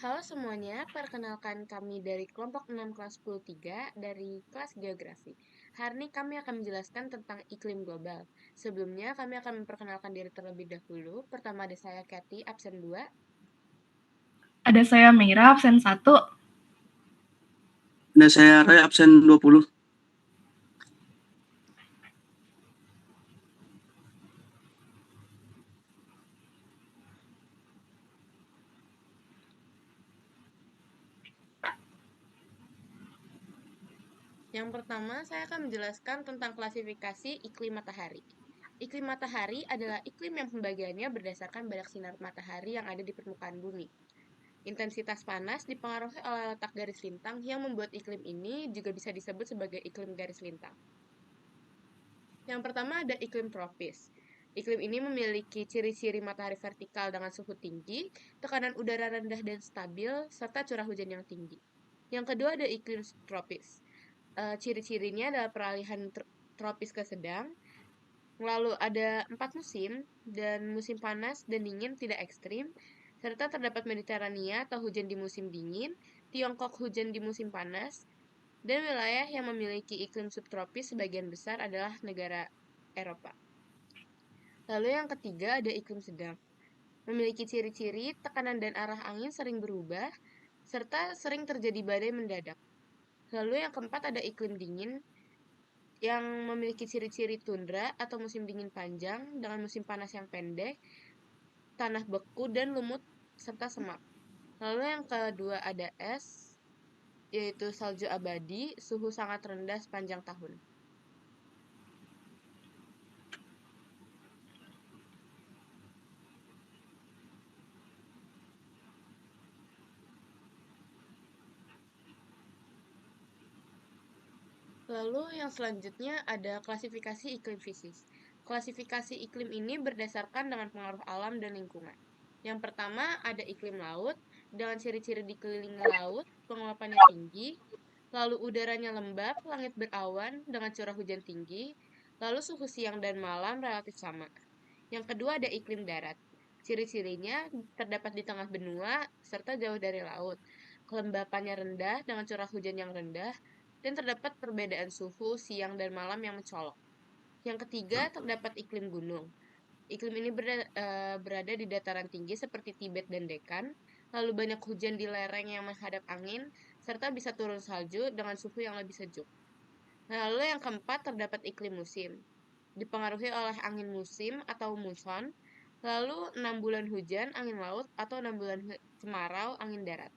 Halo semuanya, perkenalkan kami dari kelompok 6 kelas 103 dari kelas Geografi. Hari ini kami akan menjelaskan tentang iklim global. Sebelumnya kami akan memperkenalkan diri terlebih dahulu. Pertama ada saya Kathy, absen 2. Ada saya Meira, absen 1. Ada saya Ray, absen 20. Yang pertama, saya akan menjelaskan tentang klasifikasi iklim matahari. Iklim matahari adalah iklim yang pembagiannya berdasarkan banyak sinar matahari yang ada di permukaan bumi. Intensitas panas dipengaruhi oleh letak garis lintang yang membuat iklim ini juga bisa disebut sebagai iklim garis lintang. Yang pertama ada iklim tropis. Iklim ini memiliki ciri-ciri matahari vertikal dengan suhu tinggi, tekanan udara rendah dan stabil, serta curah hujan yang tinggi. Yang kedua ada iklim tropis. Ciri-cirinya adalah peralihan tropis ke sedang. Lalu ada 4 musim, dan musim panas dan dingin tidak ekstrim, serta terdapat Mediterania atau hujan di musim dingin, Tiongkok hujan di musim panas, dan wilayah yang memiliki iklim subtropis sebagian besar adalah negara Eropa. Lalu yang ketiga ada iklim sedang. Memiliki ciri-ciri tekanan dan arah angin sering berubah, serta sering terjadi badai mendadak. Lalu yang keempat ada iklim dingin, yang memiliki ciri-ciri tundra atau musim dingin panjang dengan musim panas yang pendek, tanah beku dan lumut, serta semak. Lalu yang kedua ada es, yaitu salju abadi, suhu sangat rendah sepanjang tahun. Lalu yang selanjutnya ada klasifikasi iklim fisis. Klasifikasi iklim ini berdasarkan dengan pengaruh alam dan lingkungan. Yang pertama ada iklim laut, dengan ciri-ciri dikelilingi laut, penguapannya tinggi, lalu udaranya lembab, langit berawan dengan curah hujan tinggi, lalu suhu siang dan malam relatif sama. Yang kedua ada iklim darat. Ciri-cirinya terdapat di tengah benua serta jauh dari laut. Kelembapannya rendah dengan curah hujan yang rendah, dan terdapat perbedaan suhu siang dan malam yang mencolok. Yang ketiga, terdapat iklim gunung. Iklim ini berada di dataran tinggi seperti Tibet dan Dekan, lalu banyak hujan di lereng yang menghadap angin, serta bisa turun salju dengan suhu yang lebih sejuk. Lalu yang keempat, terdapat iklim musim. Dipengaruhi oleh angin musim atau muson, lalu 6 bulan hujan, angin laut, atau 6 bulan kemarau, angin darat.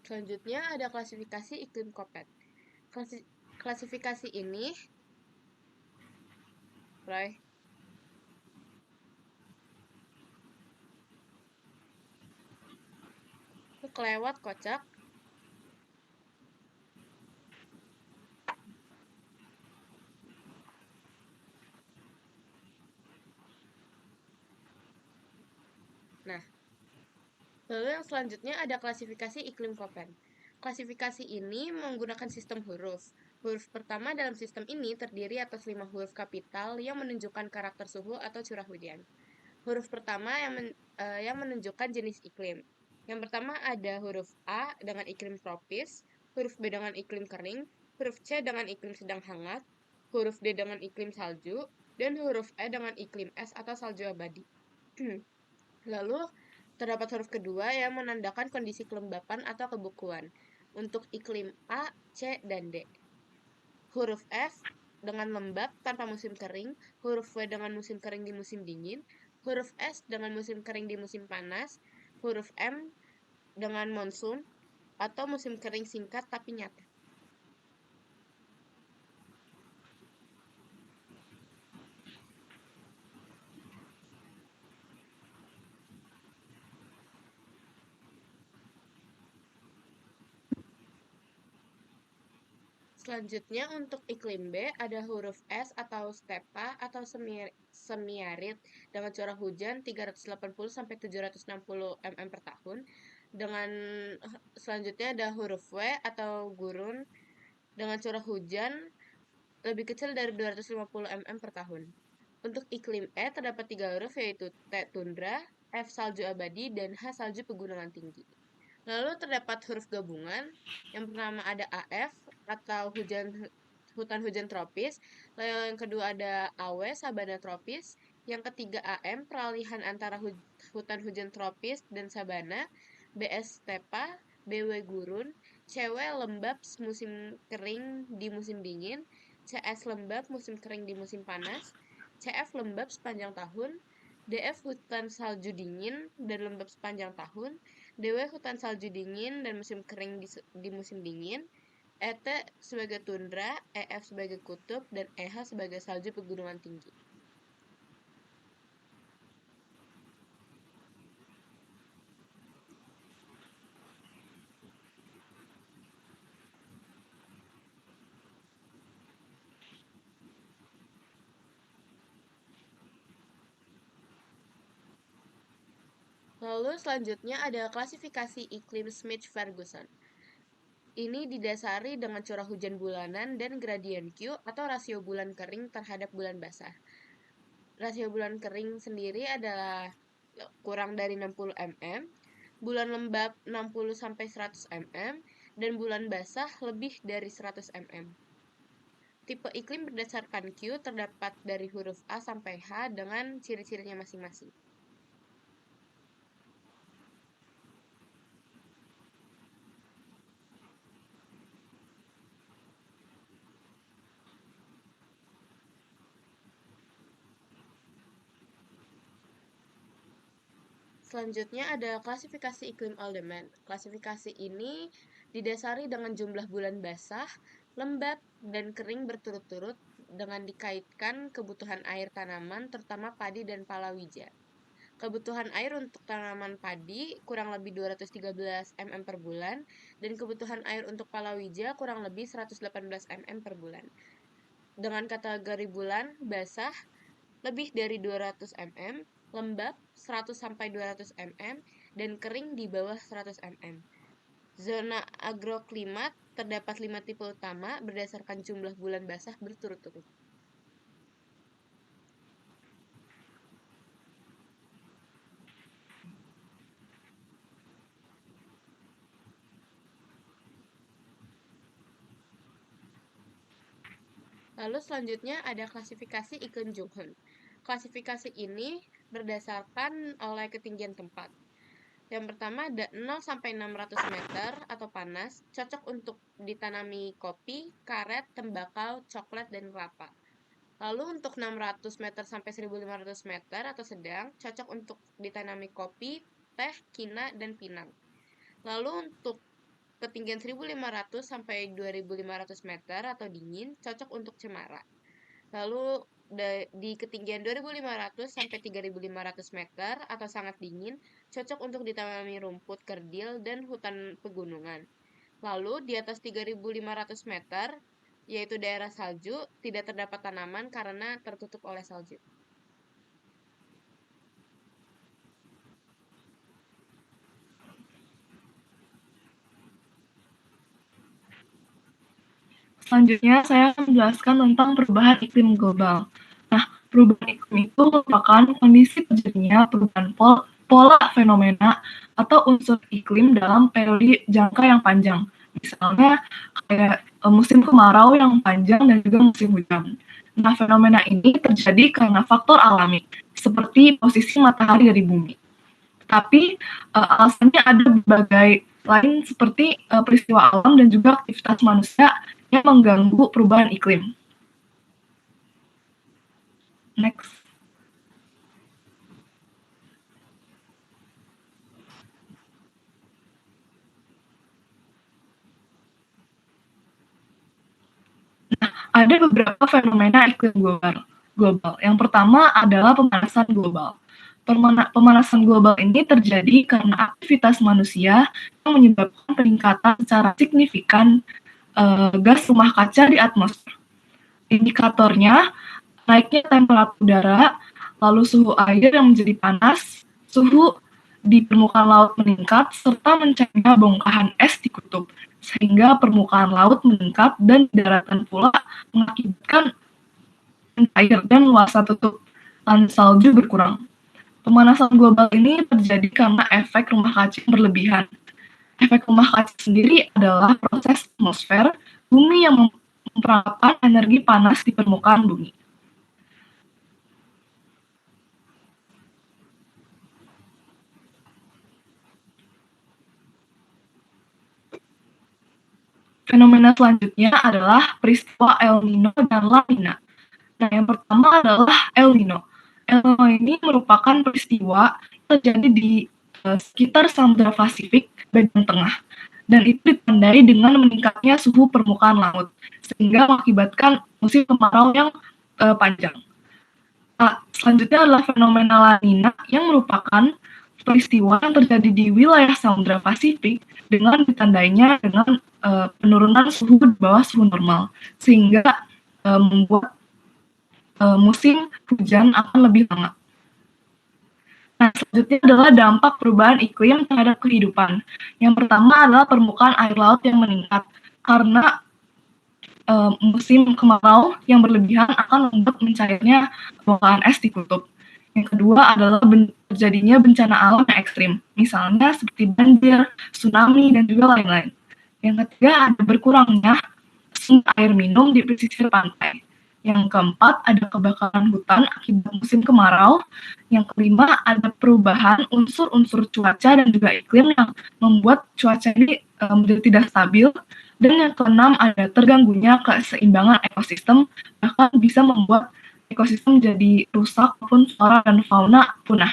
Selanjutnya ada klasifikasi iklim Koppet. Klasifikasi ini kelewat kocak. Nah, lalu yang selanjutnya ada klasifikasi iklim Koppen. Klasifikasi ini menggunakan sistem huruf. Huruf pertama dalam sistem ini terdiri atas 5 huruf kapital yang menunjukkan karakter suhu atau curah hujan. Huruf pertama yang menunjukkan jenis iklim. Yang pertama ada huruf A dengan iklim tropis, huruf B dengan iklim kering, huruf C dengan iklim sedang hangat, huruf D dengan iklim salju, dan huruf E dengan iklim es atau salju abadi. Lalu, terdapat huruf kedua yang menandakan kondisi kelembapan atau kebukuan untuk iklim A, C, dan D. Huruf F dengan lembab tanpa musim kering, huruf W dengan musim kering di musim dingin, huruf S dengan musim kering di musim panas, huruf M dengan monsun atau musim kering singkat tapi nyata. Selanjutnya untuk iklim B ada huruf S atau stepa atau semiarid dengan curah hujan 380 sampai 760 mm per tahun. Dengan selanjutnya ada huruf W atau gurun dengan curah hujan lebih kecil dari 250 mm per tahun. Untuk iklim E terdapat 3 huruf yaitu T tundra, F salju abadi, dan H salju pegunungan tinggi. Lalu terdapat huruf gabungan. Yang pertama ada AF atau hutan hujan tropis. Lalu yang kedua ada AW sabana tropis. Yang ketiga AM peralihan antara hutan hujan tropis dan sabana. BS stepa, BW gurun, CW lembab musim kering di musim dingin, CS lembab musim kering di musim panas, CF lembab sepanjang tahun, DF hutan salju dingin dan lembab sepanjang tahun, DW hutan salju dingin dan musim kering di musim dingin, ET sebagai tundra, EF sebagai kutub, dan EH sebagai salju pegunungan tinggi. Lalu selanjutnya ada klasifikasi iklim Smith-Ferguson. Ini didasari dengan curah hujan bulanan dan gradien Q atau rasio bulan kering terhadap bulan basah. Rasio bulan kering sendiri adalah kurang dari 60 mm, bulan lembab 60-100 mm, dan bulan basah lebih dari 100 mm. Tipe iklim berdasarkan Q terdapat dari huruf A sampai H dengan ciri-cirinya masing-masing. Selanjutnya ada klasifikasi iklim Alderman. Klasifikasi ini didasari dengan jumlah bulan basah, lembab, dan kering berturut-turut dengan dikaitkan kebutuhan air tanaman, terutama padi dan palawija. Kebutuhan air untuk tanaman padi kurang lebih 213 mm per bulan, dan kebutuhan air untuk palawija kurang lebih 118 mm per bulan. Dengan kategori bulan basah, lebih dari 200 mm, lembab 100-200 mm, dan kering di bawah 100 mm. Zona agroklimat terdapat 5 tipe utama berdasarkan jumlah bulan basah berturut-turut. Lalu selanjutnya ada klasifikasi iklim Junghun. Klasifikasi ini berdasarkan oleh ketinggian tempat. Yang pertama ada 0-600 meter atau panas, cocok untuk ditanami kopi, karet, tembakau, coklat, dan kelapa. Lalu untuk 600 meter sampai 1500 meter atau sedang, cocok untuk ditanami kopi, teh, kina, dan pinang. Lalu untuk ketinggian 1500 sampai 2500 meter atau dingin, cocok untuk cemara. Lalu di ketinggian 2500 sampai 3500 meter atau sangat dingin, cocok untuk ditanami rumput kerdil dan hutan pegunungan. Lalu di atas 3500 meter, yaitu daerah salju, tidak terdapat tanaman karena tertutup oleh salju. Selanjutnya, saya akan menjelaskan tentang perubahan iklim global. Nah, perubahan iklim itu merupakan kondisi terjadinya perubahan pola fenomena atau unsur iklim dalam periode jangka yang panjang. Misalnya, kayak musim kemarau yang panjang dan juga musim hujan. Nah, fenomena ini terjadi karena faktor alami, seperti posisi matahari dari bumi. Tapi alasannya ada berbagai lain seperti peristiwa alam dan juga aktivitas manusia yang mengganggu perubahan iklim. Next. Nah, ada beberapa fenomena iklim global. Yang pertama adalah pemanasan global. Pemanasan global ini terjadi karena aktivitas manusia yang menyebabkan peningkatan secara signifikan gas rumah kaca di atmosfer. Indikatornya naiknya temperatur udara, lalu suhu air yang menjadi panas, suhu di permukaan laut meningkat serta mencegah bongkahan es di kutub, sehingga permukaan laut meningkat dan daratan pula mengakibatkan air dan luasan tutup salju berkurang. Pemanasan global ini terjadi karena efek rumah kaca yang berlebihan. Efek rumah kaca sendiri adalah proses atmosfer bumi yang memperangkapkan energi panas di permukaan bumi. Fenomena selanjutnya adalah peristiwa El Nino dan La Nina. Nah, yang pertama adalah El Nino. El Nino ini merupakan peristiwa terjadi di sekitar Samudra Pasifik bagian tengah, dan itu ditandai dengan meningkatnya suhu permukaan laut, sehingga mengakibatkan musim kemarau yang panjang. Selanjutnya adalah fenomena La Nina yang merupakan peristiwa yang terjadi di wilayah Samudra Pasifik dengan ditandainya dengan penurunan suhu di bawah suhu normal, sehingga membuat musim hujan akan lebih hangat. Nah, selanjutnya adalah dampak perubahan iklim terhadap kehidupan. Yang pertama adalah permukaan air laut yang meningkat, karena musim kemarau yang berlebihan akan membuat mencairnya bongkahan es di kutub. Yang kedua adalah terjadinya bencana alam yang ekstrim, misalnya seperti banjir, tsunami, dan juga lain-lain. Yang ketiga ada berkurangnya sumber air minum di pesisir pantai. Yang keempat ada kebakaran hutan akibat musim kemarau. Yang kelima ada perubahan unsur-unsur cuaca dan juga iklim yang membuat cuaca ini menjadi tidak stabil. Dan yang keenam ada terganggunya keseimbangan ekosistem, bahkan bisa membuat ekosistem jadi rusak maupun flora dan fauna punah.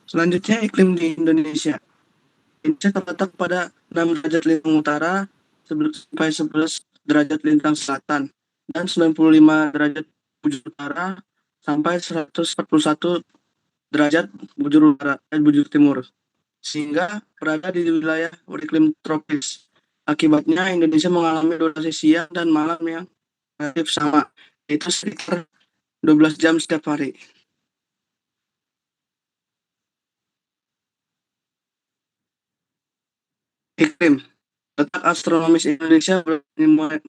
Selanjutnya iklim di Indonesia. Indonesia terletak pada 6 derajat lintang utara sampai 11 derajat lintang selatan dan 95 derajat bujur utara sampai 141 derajat bujur timur, sehingga berada di wilayah beriklim tropis. Akibatnya Indonesia mengalami durasi siang dan malam yang relatif sama, yaitu sekitar 12 jam setiap hari. Iklim. Letak astronomis Indonesia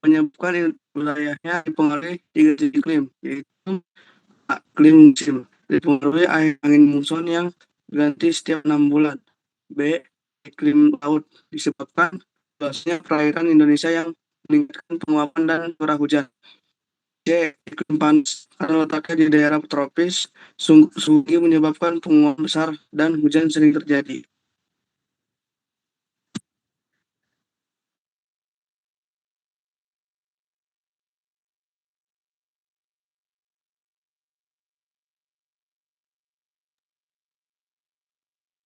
menyebabkan wilayahnya dipengaruhi 3 jenis iklim, yaitu iklim musim, dipengaruhi angin muson yang berganti setiap 6 bulan. B. Iklim laut, disebabkan luasnya perairan Indonesia yang meningkatkan penguapan dan curah hujan. C. Iklim panas, karena letaknya di daerah tropis, suhu menyebabkan penguapan besar dan hujan sering terjadi.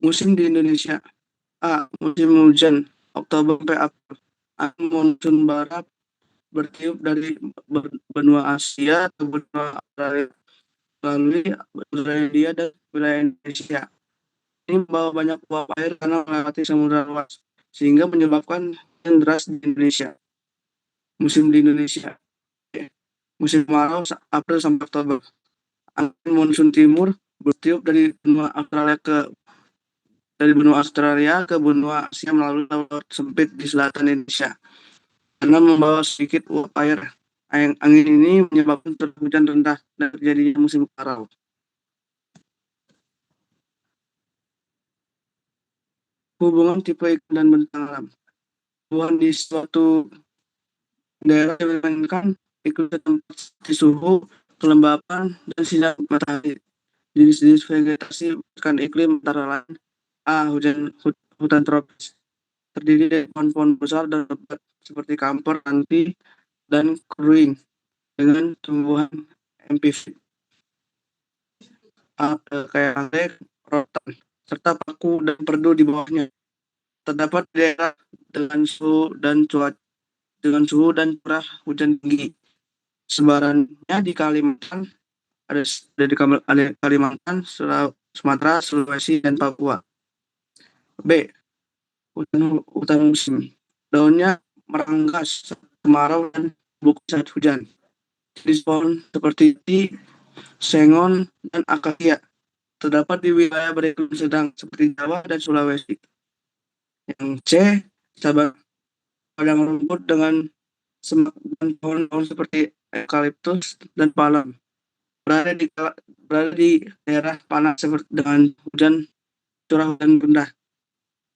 Musim di Indonesia. A. Musim hujan, Oktober sampai April. Angin monsun barat bertiup dari benua Asia ke benua Australia, melalui Samudra Hindia dan wilayah Indonesia. Ini membawa banyak uap air karena melewati samudra luas, sehingga menyebabkan hujan deras di Indonesia. Musim di Indonesia. Musim kemarau April sampai Oktober. Angin monsun timur bertiup dari benua Australia ke benua Asia melalui laut sempit di selatan Indonesia, karena membawa sedikit uap air. Angin ini menyebabkan curah hujan rendah dan terjadinya musim kemarau. Hubungan tipe iklim dan bentang alam. Hubungan di suatu daerah dibandingkan iklim setempat seperti suhu, kelembapan, dan sinar matahari. Jenis-jenis vegetasi berdasarkan iklim antara lain: A. Hutan tropis, terdiri dari pohon-pohon besar dan lebat seperti kamper, ranti, dan keruing dengan tumbuhan epifit kayak anggrek, rotan, serta paku dan perdu di bawahnya. Terdapat daerah dengan suhu dan curah hujan tinggi. Sebarannya di Kalimantan, ada di Kalimantan, Sumatera, Sulawesi, dan Papua. B. Hutan musim. Daunnya meranggas saat kemarau dan buku saat hujan. Jenis pohon seperti sengon, dan akasia. Terdapat di wilayah beriklim sedang seperti Jawa dan Sulawesi. Yang C, sabang padang rumput dengan semak dan pohon-pohon seperti eukaliptus dan palem. Berada di daerah panas seperti dengan hujan curah hujan rendah.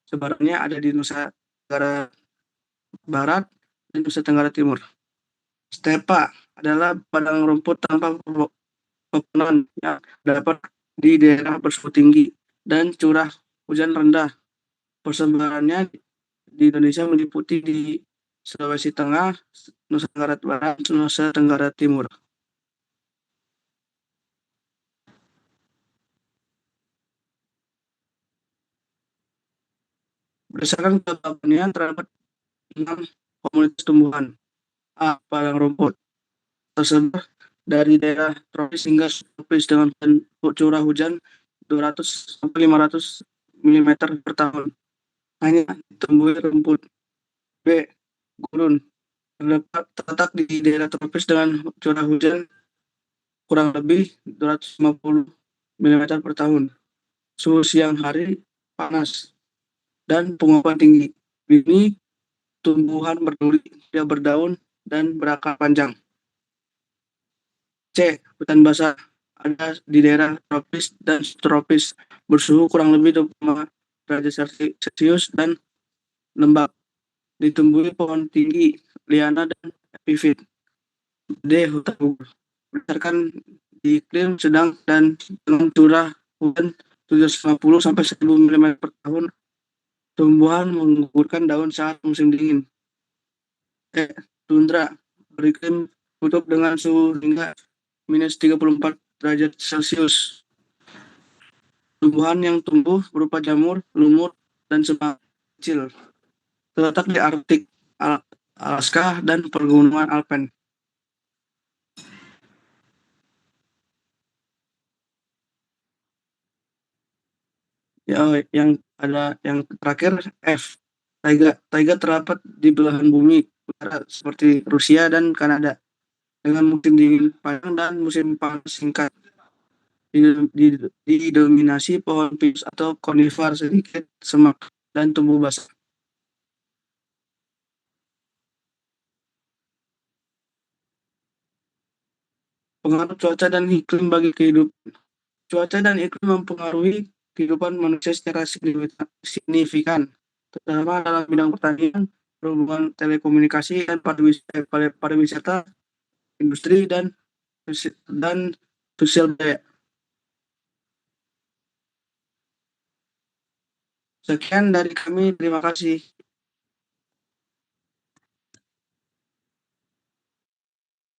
Sebarannya ada di Nusa Tenggara Barat dan Nusa Tenggara Timur. Stepa adalah padang rumput tanpa pepohonan yang dapat di daerah bersuhu tinggi dan curah hujan rendah. Persebarannya di Indonesia meliputi di Sulawesi Tengah, Nusa Tenggara Barat, Nusa Tenggara Timur. Berdasarkan ketebalannya terdapat 6 komunitas tumbuhan. A. Padang rumput tersebar dari daerah tropis hingga subtropis dengan curah hujan 200 sampai 500 mm per tahun. Hanya ditumbuhi rumput. B. Gurun terletak di daerah tropis dengan curah hujan kurang lebih 250 mm per tahun. Suhu siang hari panas dan penguapan tinggi. Ini tumbuhan berduri, tidak berdaun, dan berakar panjang. C. Hutan basah ada di daerah tropis dan subtropis, bersuhu kurang lebih 25 derajat Celcius dan lembab. Ditumbuhi pohon tinggi, liana, dan epifit. D. Hutan gugur berdasarkan di iklim sedang dan dengan curah hujan 750 sampai 1000 mm per tahun. Tumbuhan menggugurkan daun saat musim dingin. Tundra beriklim kutub dengan suhu hingga minus 34 derajat Celcius. Tumbuhan yang tumbuh berupa jamur, lumut, dan semak kecil. Terletak di Arktik, Alaska, dan pergunungan Alpen. Ya, yang terakhir F. Taiga terdapat di belahan bumi utara seperti Rusia dan Kanada dengan musim dingin panjang dan musim panas singkat. Didominasi pohon pinus atau konifar, sedikit semak, dan tumbuh basah. Pengaruh cuaca dan iklim bagi kehidupan. Cuaca dan iklim mempengaruhi kehidupan manusia secara signifikan, terutama dalam bidang pertanian, perhubungan, telekomunikasi, dan pariwisata, industri, dan sosial budaya. Sekian dari kami, terima kasih.